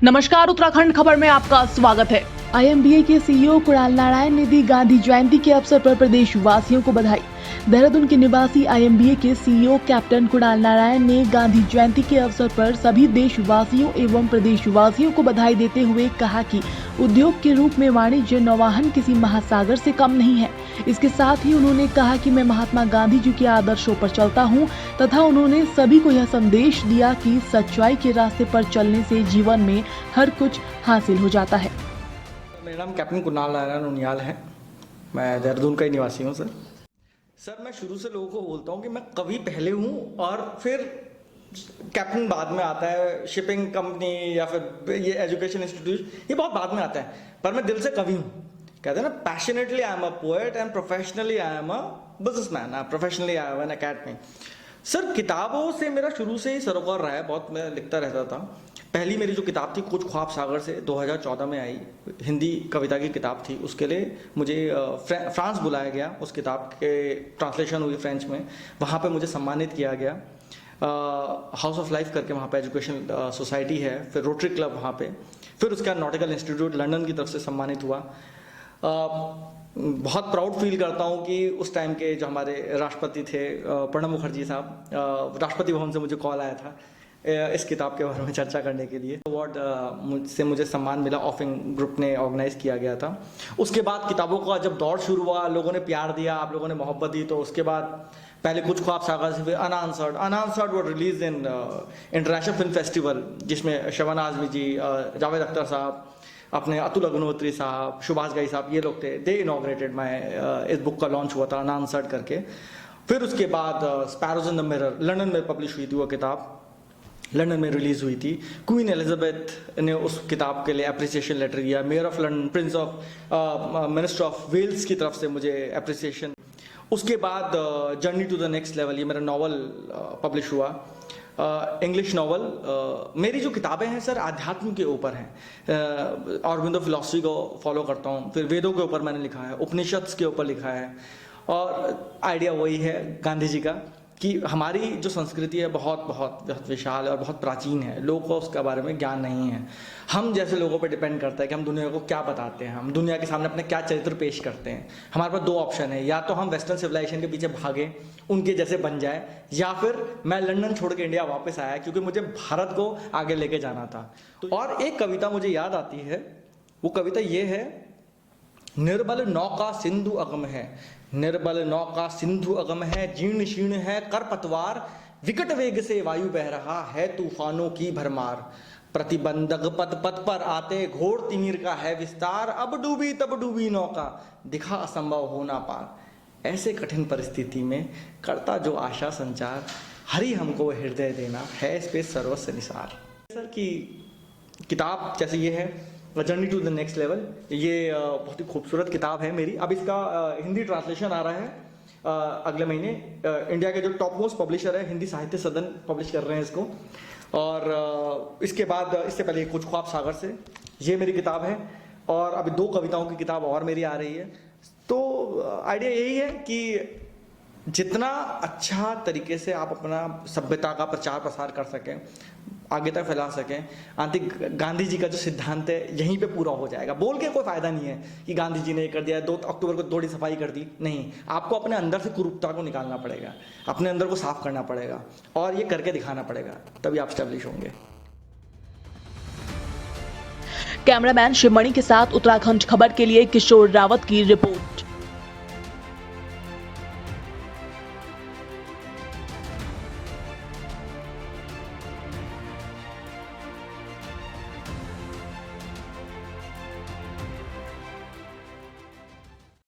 नमस्कार, उत्तराखंड खबर में आपका स्वागत है। आईएमबीए के सीईओ कुणाल नारायण ने दी गांधी जयंती के अवसर पर प्रदेशवासियों को बधाई। देहरादून के निवासी आईएमबीए के सीईओ कैप्टन कुणाल नारायण ने गांधी जयंती के अवसर पर सभी देशवासियों एवं प्रदेशवासियों को बधाई देते हुए कहा कि उद्योग के रूप में वाणिज्य नौवहन किसी महासागर से कम नहीं है। इसके साथ ही उन्होंने कहा कि मैं महात्मा गांधी जी के आदर्शों पर चलता हूं तथा उन्होंने सभी को यह संदेश दिया कि सच्चाई के रास्ते पर चलने से जीवन में हर कुछ हासिल हो जाता है। मेरा नाम कैप्टन कुणाल नारायण उनियाल है। मैं देहरादून का ही निवासी हूँ। सर मैं शुरू से लोगों को बोलता हूँ कि मैं कवि पहले हूँ और फिर कैप्टन बाद में आता है। शिपिंग कंपनी या फिर ये एजुकेशन इंस्टीट्यूट ये बहुत बाद में आता है, पर मैं दिल से कवि हूँ। कहते हैं ना, passionately I am a poet and professionally I am a businessman, professionally I am N academy. Sir किताबों से मेरा शुरू से ही सरोकार रहा है, बहुत मैं लिखता रहता था। पहली मेरी जो किताब थी कुछ ख्वाब सागर से 2014 में आई, हिंदी कविता की किताब थी। उसके लिए मुझे फ्रांस बुलाया गया, उस किताब के ट्रांसलेशन हुई फ्रेंच में, वहाँ पे मुझे सम्मानित किया गया। हाउस ऑफ लाइफ करके वहाँ पे एजुकेशन सोसाइटी है, फिर रोटरी क्लब वहाँ पे, फिर उसके बाद नॉटिकल इंस्टीट्यूट लंदन की तरफ से सम्मानित हुआ। बहुत प्राउड फील करता हूँ कि उस टाइम के जो हमारे राष्ट्रपति थे प्रणब मुखर्जी साहब, राष्ट्रपति भवन से मुझे कॉल आया था इस किताब के बारे में चर्चा करने के लिए। अवार्ड से मुझे सम्मान मिला, ऑफिंग ग्रुप ने ऑर्गेनाइज किया गया था। उसके बाद किताबों का जब दौर शुरू हुआ, लोगों ने प्यार दिया, आप लोगों ने मोहब्बत दी, तो उसके बाद पहले कुछ ख्वाब सागर से फिर unanswered were release in international film festival, जिसमें शबाना आजमी जी, जावेद अख्तर साहब, अपने अतुल अग्निहोत्री साहब, सुभाष घई साहब, ये लोग थे। दे इनॉग्रेटेड माई इस बुक का लॉन्च हुआ था अनआंसर्ड करके। फिर उसके बाद sparrows in the mirror London में पब्लिश हुई थी, वो किताब लंदन में रिलीज हुई थी। क्वीन एलिजाबेथ ने उस किताब के लिए अप्रिसिएशन लेटर दिया। Mayor of London, prince of minister of Wales की तरफ से मुझे अप्रिसिएशन। उसके बाद journey to the next level, ये मेरा नॉवल पब्लिश हुआ, इंग्लिश नॉवल। मेरी जो किताबें हैं सर आध्यात्म के ऊपर हैं, ऑरबिंदो फिलॉसफी को फॉलो करता हूँ। फिर वेदों के ऊपर मैंने लिखा है, उपनिषद के ऊपर लिखा है, और आइडिया वही है गांधी जी का कि हमारी जो संस्कृति है बहुत बहुत बहुत विशाल और बहुत प्राचीन है। लोगों को उसके बारे में ज्ञान नहीं है। हम जैसे लोगों पर डिपेंड करता है कि हम दुनिया को क्या बताते हैं, हम दुनिया के सामने अपने क्या चरित्र पेश करते हैं। हमारे पास दो ऑप्शन है, या तो हम वेस्टर्न सिविलाइजेशन के पीछे भागें, उनके जैसे बन जाए, या फिर मैं लंदन छोड़ के इंडिया वापस आया क्योंकि मुझे भारत को आगे लेके जाना था। और एक कविता मुझे याद आती है, वो कविता ये है, निर्बल नौका सिंधु अगम है, निर्बल नौका सिंधु अगम है, जीर्ण शीर्ण है कर पतवार, विकट वेग से वायु बह रहा है तूफानों की भरमार, प्रतिबंधक पद पद पर आते घोर तिमिर का है विस्तार, अब डूबी तब डूबी नौका दिखा असंभव होना पार, ऐसे कठिन परिस्थिति में करता जो आशा संचार, हरि हमको हृदय देना है इस पे सर्वस्व निसार। सर की किताब जैसे ये है journey to the next level, ये बहुत ही खूबसूरत किताब है मेरी। अब इसका हिंदी ट्रांसलेशन आ रहा है अगले महीने। इंडिया के जो टॉप मोस्ट पब्लिशर है हिंदी साहित्य सदन पब्लिश कर रहे हैं इसको। और इसके बाद इससे पहले कुछ ख्वाब सागर से ये मेरी किताब है, और अभी 2 कविताओं की किताब और मेरी आ रही है। तो आइडिया यही है कि जितना अच्छा तरीके से आप अपना सभ्यता का प्रचार प्रसार कर सकें, आगे तक फैला सकें, आंतरिक गांधी जी का जो सिद्धांत है यहीं पे पूरा हो जाएगा। बोल के कोई फायदा नहीं है कि गांधी जी ने कर दिया, 2 अक्टूबर को थोड़ी सफाई कर दी, नहीं। आपको अपने अंदर से कुरूपता को निकालना पड़ेगा, अपने अंदर को साफ करना पड़ेगा, और ये करके दिखाना पड़ेगा, तभी आप स्टैब्लिश होंगे। कैमरामैन शिवमणि के साथ उत्तराखंड खबर के लिए किशोर रावत की रिपोर्ट।